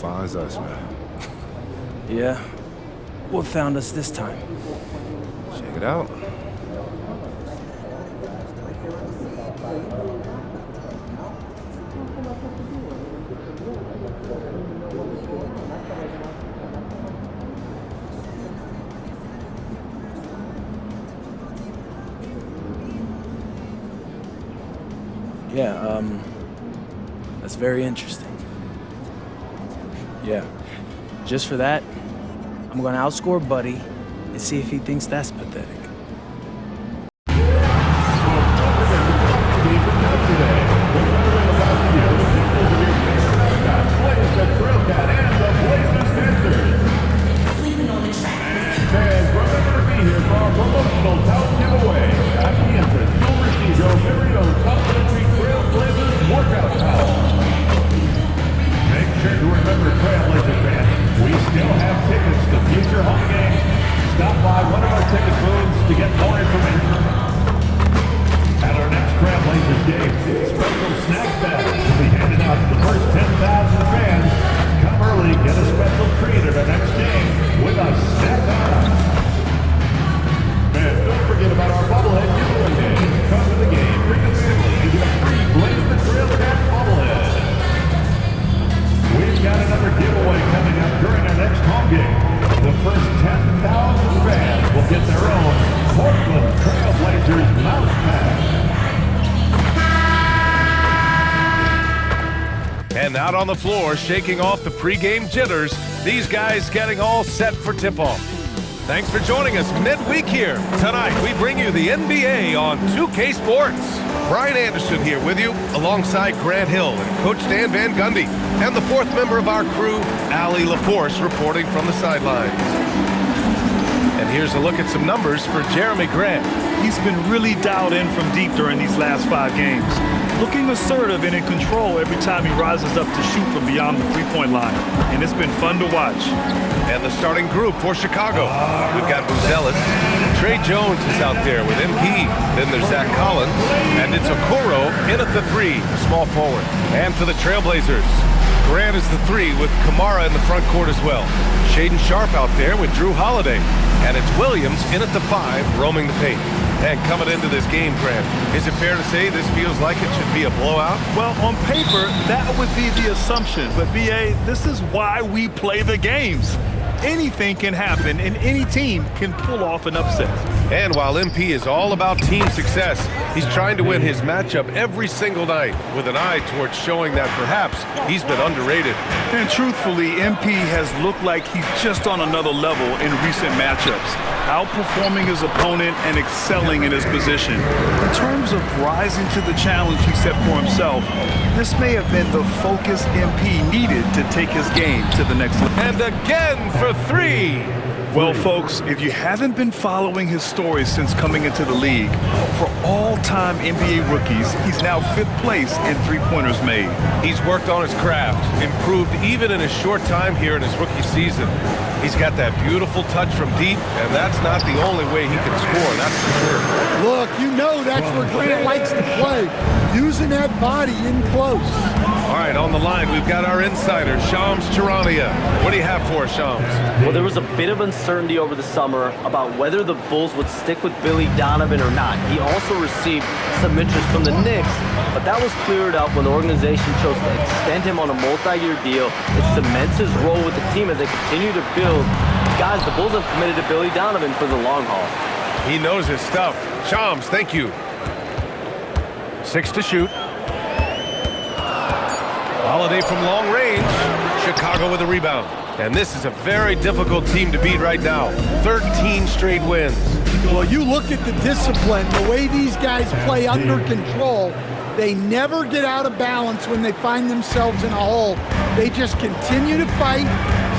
far as us, man. Yeah? What found us this time? Check it out. Yeah, that's very interesting. Yeah. Just for that, I'm gonna outscore Buddy and see if he thinks that's pathetic. And out on the floor, shaking off the pregame jitters, these guys getting all set for tip-off. Thanks for joining us midweek here. Tonight, we bring you the NBA on 2K Sports. Brian Anderson here with you, alongside Grant Hill and Coach Dan Van Gundy, and the fourth member of our crew, Allie LaForce, reporting from the sidelines. And here's a look at some numbers for Jeremy Grant. He's been really dialed in from deep during these last 5 games. Looking assertive and in control every time he rises up to shoot from beyond the three-point line. And it's been fun to watch. And the starting group for Chicago. We've got Buzelis. Trey Jones is out there with MP. Then there's Zach Collins. And it's Okoro in at the 3, small forward. And for the Trailblazers, Grant is the 3 with Kamara in the front court as well. Shaden Sharp out there with Drew Holiday. And it's Williams in at the 5, roaming the paint. And coming into this game, Grant, is it fair to say this feels like it should be a blowout? Well, on paper, that would be the assumption. But, B.A., this is why we play the games. Anything can happen, and any team can pull off an upset. And while MP is all about team success, he's trying to win his matchup every single night with an eye towards showing that perhaps he's been underrated. And truthfully, MP has looked like he's just on another level in recent matchups, outperforming his opponent and excelling in his position. In terms of rising to the challenge he set for himself, this may have been the focus MP needed to take his game to the next level. And again for 3. Well, folks, if you haven't been following his story since coming into the league, for all-time NBA rookies, he's now 5th place in three-pointers made. He's worked on his craft, improved even in his short time here in his rookie season. He's got that beautiful touch from deep, and that's not the only way he can score, that's for sure. Look, you know that's where Grant likes to play, using that body in close. All right, on the line, we've got our insider, Shams Charania. What do you have for us, Shams? Well, there was a bit of uncertainty over the summer about whether the Bulls would stick with Billy Donovan or not. He also received some interest from the Knicks, but that was cleared up when the organization chose to extend him on a multi-year deal. It cements his role with the team as they continue to build. Guys, the Bulls have committed to Billy Donovan for the long haul. He knows his stuff. Shams, thank you. 6 to shoot. Holiday from long range. Chicago with a rebound. And this is a very difficult team to beat right now. 13 straight wins. Well, you look at the discipline, the way these guys play under control. They never get out of balance when they find themselves in a hole. They just continue to fight,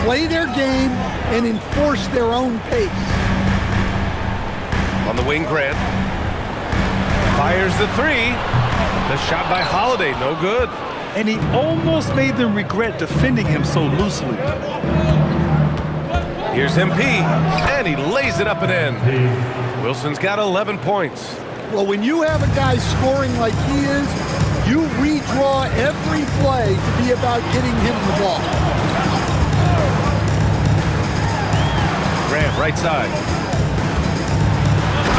play their game, and enforce their own pace. On the wing, Grant. Fires the 3. The shot by Holiday, no good. And he almost made them regret defending him so loosely. Here's MP, and he lays it up and in. Wilson's got 11 points. Well, when you have a guy scoring like he is, you redraw every play to be about getting him the ball. right side.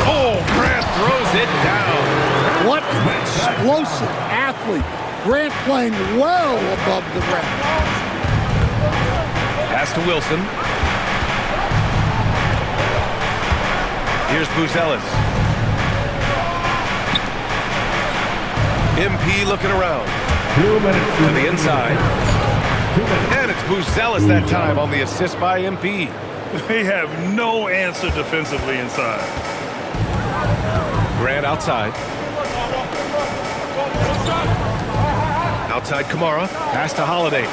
Oh, Grant throws it down. What an explosive athlete. Grant playing well above the rim. Pass to Wilson. Here's Buzelis. MP looking around. 2 minutes To the inside. And it's Buzelis that time on the assist by MP. They have no answer defensively inside. Grant outside. Outside Kamara. Pass to Holiday.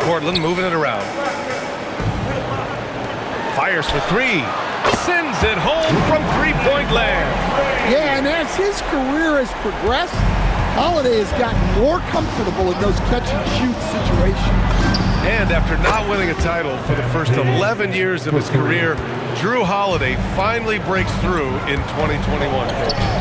Portland moving it around. Fires for three. Sends it home from three-point land. Yeah, and as his career has progressed, Holiday has gotten more comfortable in those catch-and-shoot situations. And after not winning a title for the first 11 years of his career, Jrue Holiday finally breaks through in 2021.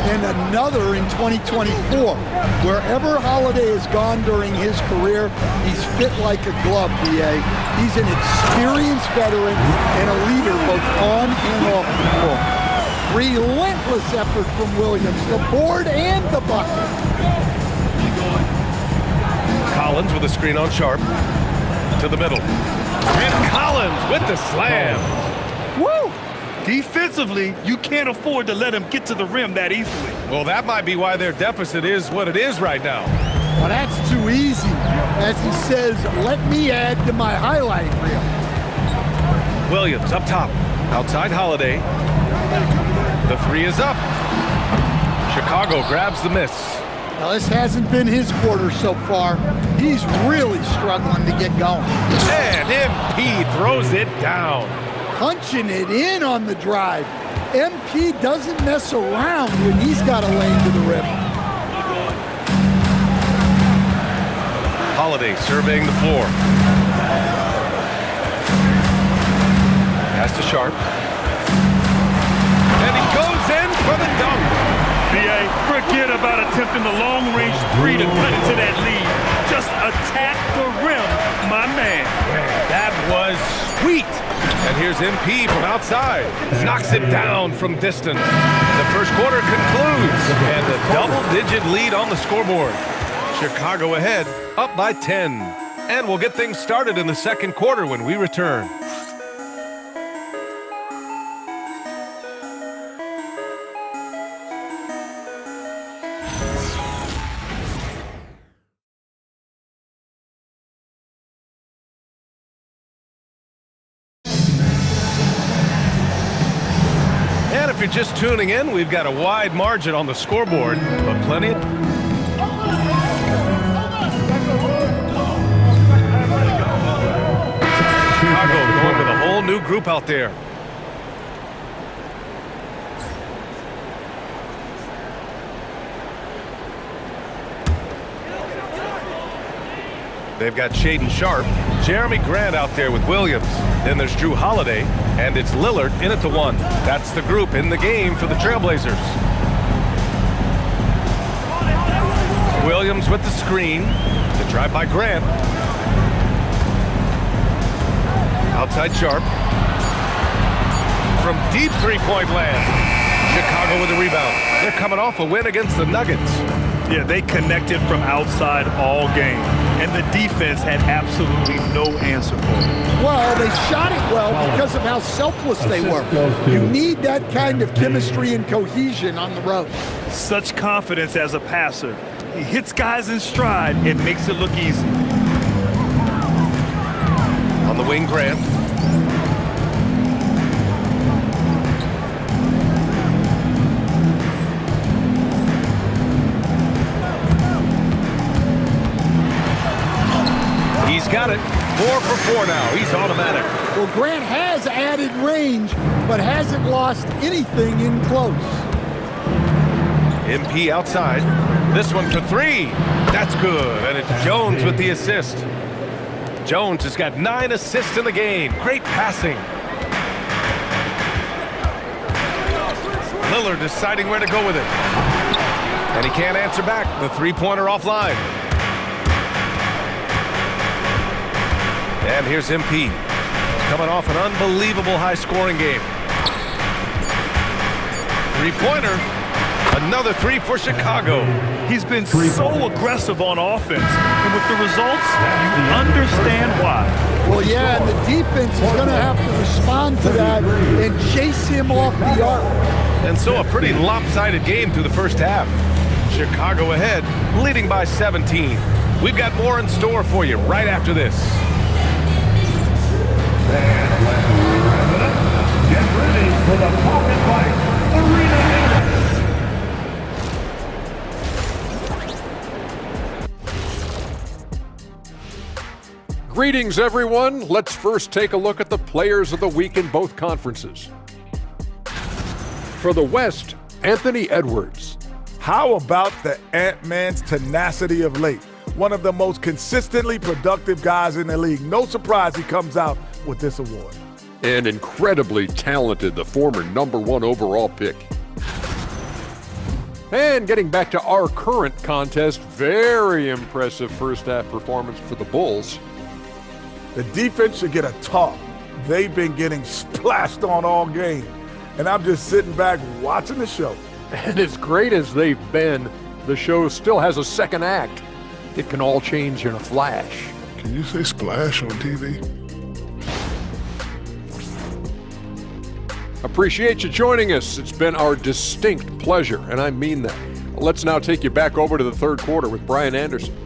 And another in 2024. Wherever Holiday has gone during his career, he's fit like a glove, B.A. He's an experienced veteran and a leader both on and off the floor. Relentless effort from Williams, the board and the bucket. Collins with a screen on Sharp. To the middle. And Collins with the slam. Woo! Defensively, you can't afford to let him get to the rim that easily. Well, that might be why their deficit is what it is right now. Well, that's too easy. As he says, let me add to my highlight reel. Williams up top. Outside Holiday. The three is up. Chicago grabs the miss. Now, this hasn't been his quarter so far. He's really struggling to get going. And MP throws it down. Punching it in on the drive. MP doesn't mess around when he's got a lane to the rim. Holiday surveying the floor. Pass to Sharp. And he goes in for the dunk. B.A., forget about attempting the long-range three to cut into that lead. Just attack the rim, my man. That was sweet. And here's MP from outside. Knocks it down from distance. The first quarter concludes. And a double-digit lead on the scoreboard. Chicago ahead, up by 10. And we'll get things started in the second quarter when we return. If you're just tuning in, we've got a wide margin on the scoreboard, but plenty of... Chicago going with a whole new group out there. They've got Shaedon Sharp, Jeremy Grant out there with Williams. Then there's Jrue Holiday, and it's Lillard in at the one. That's the group in the game for the Trailblazers. Williams with the screen. The drive by Grant. Outside Sharp. From deep three-point land. Chicago with the rebound. They're coming off a win against the Nuggets. Yeah, they connected from outside all game, and the defense had absolutely no answer for it. Well, they shot it well because of how selfless they were. You need that kind of chemistry and cohesion on the road. Such confidence as a passer. He hits guys in stride and makes it look easy. On the wing, Grant. He's got it. 4 for 4 now. He's automatic. Well, Grant has added range, but hasn't lost anything in close. MP outside. This one for 3. That's good. And it's Jones with the assist. Jones has got 9 assists in the game. Great passing. Lillard deciding where to go with it. And he can't answer back. The three-pointer offline. And here's MP. coming off an unbelievable high-scoring game. Three-pointer. Another three for Chicago. He's been so aggressive on offense, and with the results, you understand why. Well, yeah, and the defense is going to have to respond to that and chase him off the arc. And so a pretty lopsided game through the first half. Chicago ahead, leading by 17. We've got more in store for you right after this. Get ready for the Pocket Fight Arena. Greetings, everyone. Let's first take a look at the players of the week in both conferences. For the West, Anthony Edwards. How about the Ant-Man's tenacity of late? One of the most consistently productive guys in the league. No surprise he comes out with this award. And incredibly talented, the former #1 overall pick. And getting back to our current contest, very impressive first half performance for the Bulls. The defense should get a talk. They've been getting splashed on all game. And I'm just sitting back watching the show. And as great as they've been, the show still has a second act. It can all change in a flash. Can you say splash on TV? Appreciate you joining us. It's been our distinct pleasure, and I mean that. Let's now take you back over to the third quarter with Brian Anderson.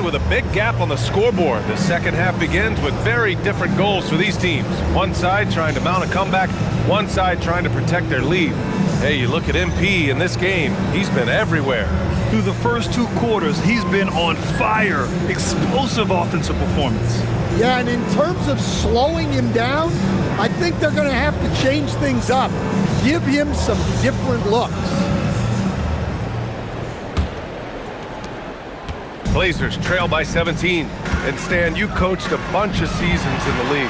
With a big gap on the scoreboard, the second half begins with very different goals for these teams. One side trying to mount a comeback, one side trying to protect their lead. Hey, you look at MP in this game, he's been everywhere. Through the first two quarters, he's been on fire. Explosive offensive performance. Yeah, and in terms of slowing him down, I think they're going to have to change things up. Give him some different looks. Blazers trail by 17. And Stan, you coached a bunch of seasons in the league.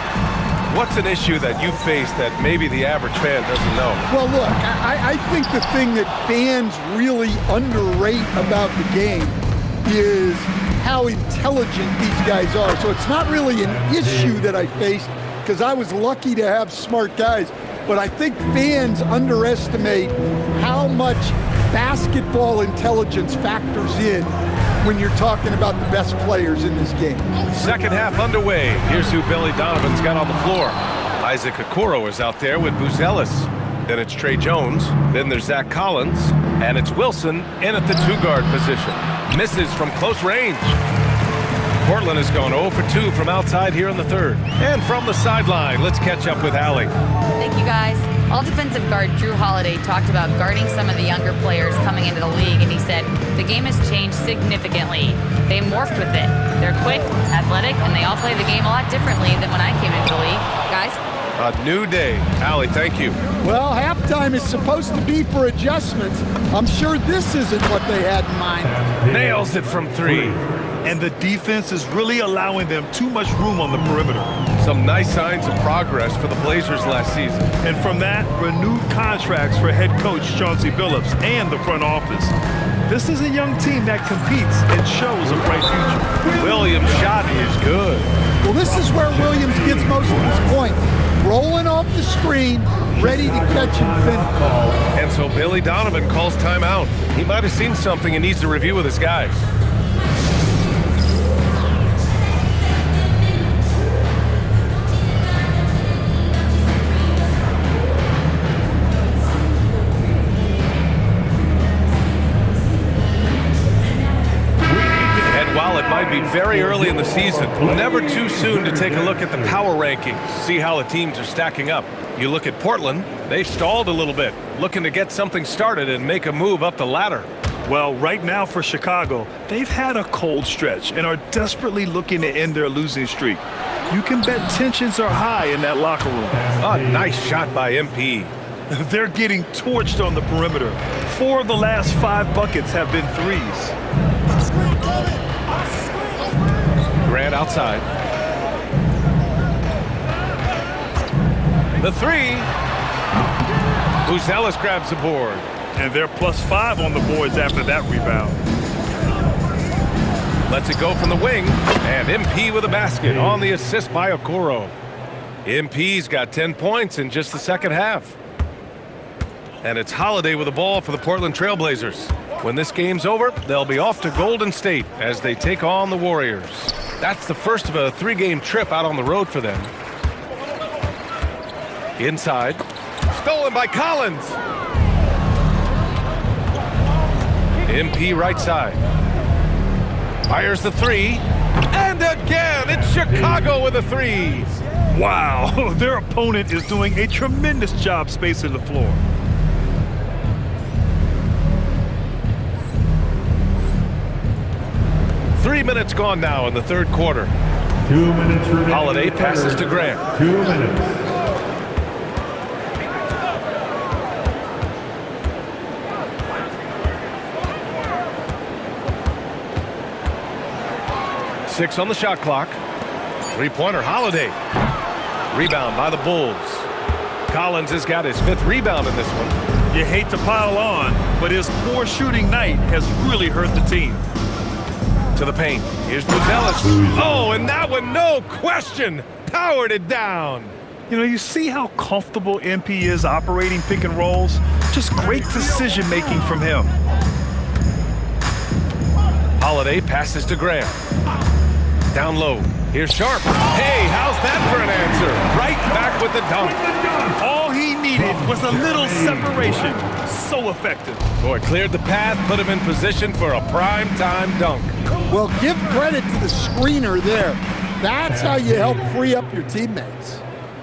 What's an issue that you face that maybe the average fan doesn't know? Well, look, I think the thing that fans really underrate about the game is how intelligent these guys are. So it's not really an issue that I faced because I was lucky to have smart guys. But I think fans underestimate how much basketball intelligence factors in when you're talking about the best players in this game. Second half underway. Here's who Billy Donovan's got on the floor. Isaac Okoro is out there with Buzelis. Then it's Trey Jones. Then there's Zach Collins. And it's Wilson in at the two-guard position. Misses from close range. Portland has gone 0 for 2 from outside here in the third. And from the sideline, let's catch up with Allie. Thank you, guys. All defensive guard Drew Holiday talked about guarding some of the younger players coming into the league, and he said, the game has changed significantly. They morphed with it. They're quick, athletic, and they all play the game a lot differently than when I came into the league. Guys? A new day. Allie, thank you. Well, halftime is supposed to be for adjustments. I'm sure this isn't what they had in mind. Nails it from 3. And the defense is really allowing them too much room on the perimeter. Some nice signs of progress for the Blazers last season. And from that, renewed contracts for head coach Chauncey Billups and the front office. This is a young team that competes and shows a bright future. Williams' shot is good. Well, this is where Williams gets most of his point. Rolling off the screen, ready to catch and finish. And so Billy Donovan calls timeout. He might have seen something and needs to review with his guys. Might be very early in the season. Never too soon to take a look at the power rankings, see how the teams are stacking up. You look at Portland, they've stalled a little bit, looking to get something started and make a move up the ladder. Well, right now for Chicago, they've had a cold stretch and are desperately looking to end their losing streak. You can bet tensions are high in that locker room. A nice shot by MP. They're getting torched on the perimeter. 4 of the last 5 buckets have been threes. Grant outside. The three. Buzelis grabs the board. And they're +5 on the boards after that rebound. Lets it go from the wing. And MP with a basket on the assist by Okoro. MP's got 10 points in just the second half. And it's Holiday with the ball for the Portland Trailblazers. When this game's over, they'll be off to Golden State as they take on the Warriors. That's the first of a 3-game trip out on the road for them. Inside. Stolen by Collins. MP right side. Fires the three. And again, it's Chicago with a three. Wow, their opponent is doing a tremendous job spacing the floor. Three minutes gone now in the third quarter. 2 minutes remaining. Holiday passes to Grant. 2 minutes. Six on the shot clock. Three-pointer, Holiday. Rebound by the Bulls. Collins has got his 5th rebound in this one. You hate to pile on, but his poor shooting night has really hurt the team. To the paint. Here's Buzelis. Oh, and that one, no question, powered it down. You know, you see how comfortable MP is operating pick and rolls? Just great decision-making from him. Holiday passes to Graham. Down low. Here's Sharp. Hey, how's that for an answer? Right back with the dunk. All he needed was a little separation. So effective. Boy, cleared the path, put him in position for a prime-time dunk. Well, give credit to the screener there. That's how you help free up your teammates.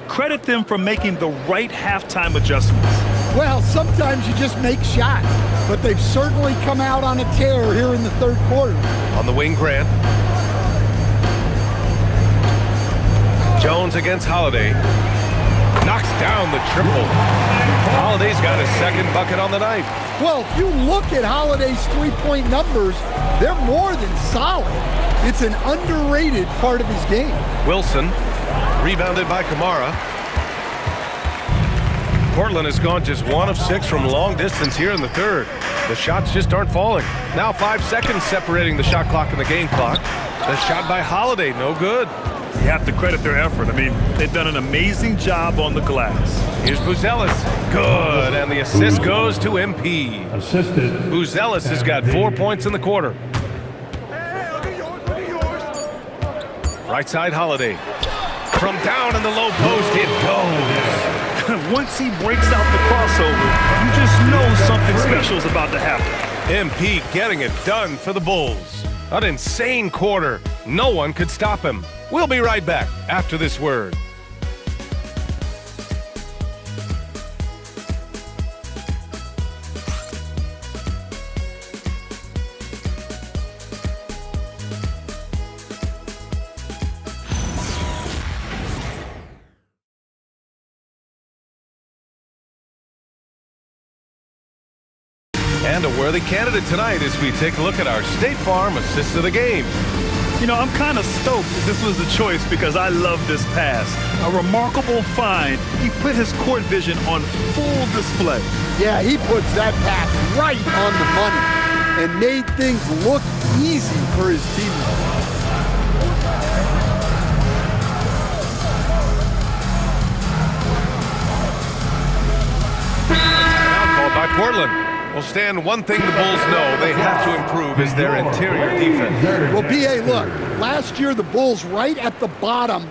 Credit them for making the right halftime adjustments. Well, sometimes you just make shots, but they've certainly come out on a tear here in the third quarter. On the wing, Grant. Jones against Holiday. Knocks down the triple. Holiday's got his 2nd bucket on the night. Well, if you look at Holiday's three-point numbers, they're more than solid. It's an underrated part of his game. Wilson, rebounded by Kamara. Portland has gone just 1 of 6 from long distance here in the third. The shots just aren't falling. Now 5 seconds separating the shot clock and the game clock. The shot by Holiday, no good. You have to credit their effort. I mean, they've done an amazing job on the glass. Here's Buzelis. Good, and the assist goes to MP. Assisted. Buzelis has got 4 points in the quarter. Right side, Holiday. From down in the low post, it goes. Once he breaks out the crossover, you just know something special is about to happen. MP getting it done for the Bulls. An insane quarter. No one could stop him. We'll be right back after this word. And a worthy candidate tonight as we take a look at our State Farm assist of the game. You know, I'm kind of stoked that this was the choice because I love this pass. A remarkable find. He put his court vision on full display. Yeah, he puts that pass right on the money and made things look easy for his teammates. Now called by Portland. Well, Stan, one thing the Bulls know they have to improve is their interior defense. Well, B.A., look, last year the Bulls right at the bottom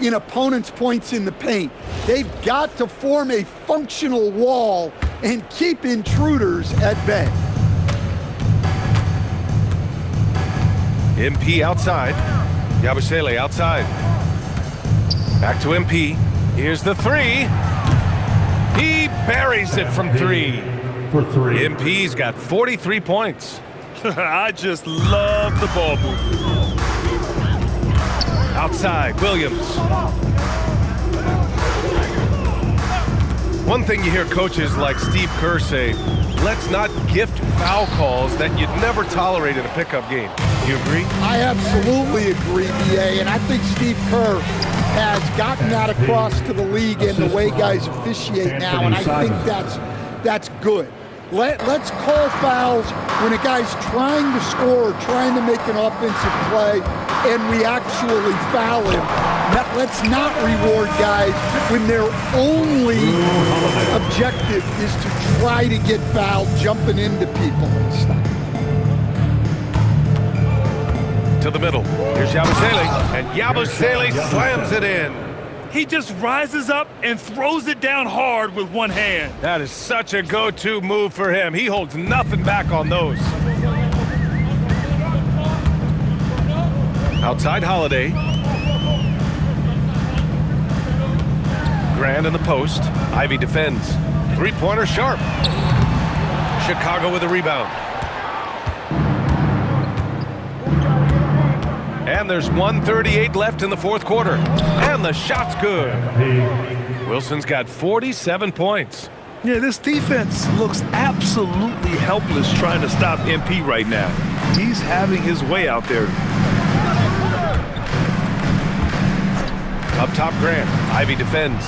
in opponents' points in the paint. They've got to form a functional wall and keep intruders at bay. MP outside. Yabusele outside. Back to MP. Here's the three. He buries it from 3. For 3. MP's got 43 points. I just love the ball movement. Outside, Williams. One thing you hear coaches like Steve Kerr say, let's not gift foul calls that you'd never tolerate in a pickup game. You agree? I absolutely agree, B.A., and I think Steve Kerr has gotten that across to the league and the way guys officiate now, and I think that's good. Let's call fouls when a guy's trying to score, trying to make an offensive play, and we actually foul him. Let's not reward guys when their only objective is to try to get fouled, jumping into people and stuff. To the middle. Here's Yabusele, and Yabusele slams it in. He just rises up and throws it down hard with one hand. That is such a go-to move for him. He holds nothing back on those. Outside Holiday. Grant in the post. Ivy defends. Three-pointer Sharp. Chicago with a rebound. And there's 1:38 left in the fourth quarter. And the shot's good. Wilson's got 47 points. Yeah, this defense looks absolutely helpless trying to stop MP right now. He's having his way out there. Up top, Grant. Ivy defends.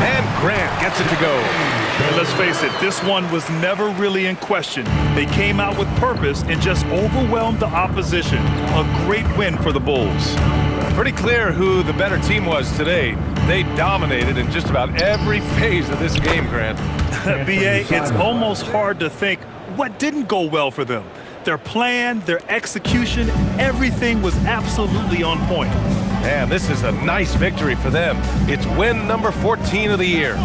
And Grant gets it to go. And let's face it, this one was never really in question. They came out with purpose and just overwhelmed the opposition. A great win for the Bulls. Pretty clear who the better team was today. They dominated in just about every phase of this game, Grant. BA, it's almost hard to think what didn't go well for them. Their plan, their execution, everything was absolutely on point. Man, this is a nice victory for them. It's win number 14 of the year.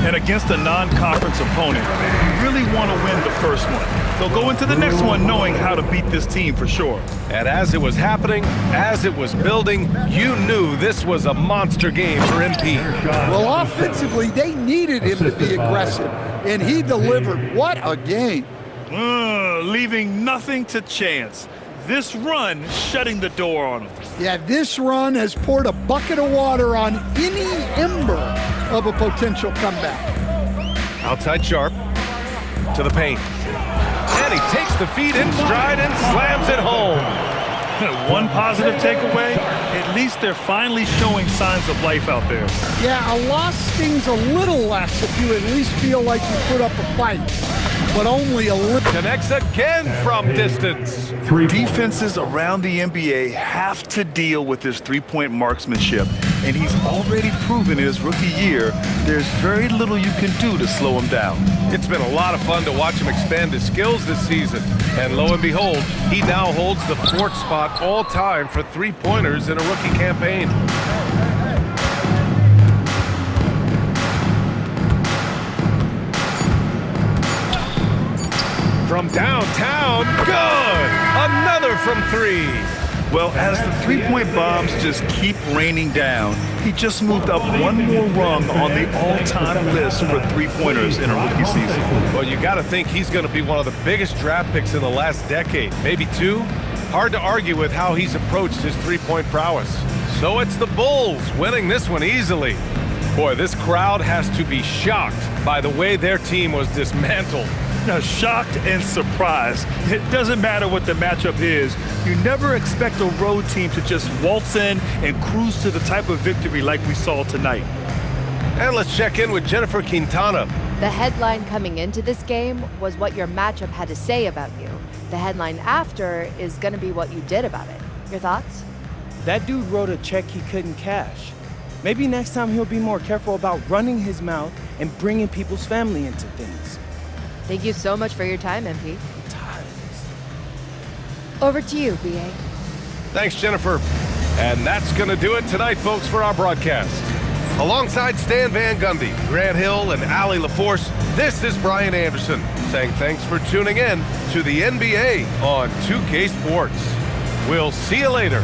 And against a non-conference opponent, you really want to win the first one. They'll go into the next one knowing how to beat this team for sure. And as it was happening, as it was building, you knew this was a monster game for MP. Well, offensively, they needed him to be aggressive, and he delivered. What a game. Leaving nothing to chance. This run shutting the door on him. Yeah, this run has poured a bucket of water on any ember of a potential comeback. Outside Sharp to the paint. And he takes the feed in stride and slams it home. One positive takeaway, at least they're finally showing signs of life out there. Yeah, a loss stings a little less if you at least feel like you put up a fight, but only a little. Connects again from distance. Defenses around the NBA have to deal with this three-point marksmanship, and he's already proven in his rookie year there's very little you can do to slow him down. It's been a lot of fun to watch him expand his skills this season, and lo and behold, he now holds the fourth spot all time for three-pointers in a rookie campaign. From downtown, good! Another from three. Well, as the three-point bombs just keep raining down, he just moved up one more rung on the all-time list for three-pointers in a rookie season. Well, you got to think he's going to be one of the biggest draft picks in the last decade, maybe two. Hard to argue with how he's approached his three-point prowess. So it's the Bulls winning this one easily. Boy, this crowd has to be shocked by the way their team was dismantled. Now, shocked and surprised. It doesn't matter what the matchup is. You never expect a road team to just waltz in and cruise to the type of victory like we saw tonight. And let's check in with Jennifer Quintana. The headline coming into this game was what your matchup had to say about you. The headline after is going to be what you did about it. Your thoughts? That dude wrote a check he couldn't cash. Maybe next time he'll be more careful about running his mouth and bringing people's family into things. Thank you so much for your time, MP. Over to you, BA. Thanks, Jennifer. And that's going to do it tonight, folks, for our broadcast. Alongside Stan Van Gundy, Grant Hill, and Allie LaForce, this is Brian Anderson saying thanks for tuning in to the NBA on 2K Sports. We'll see you later.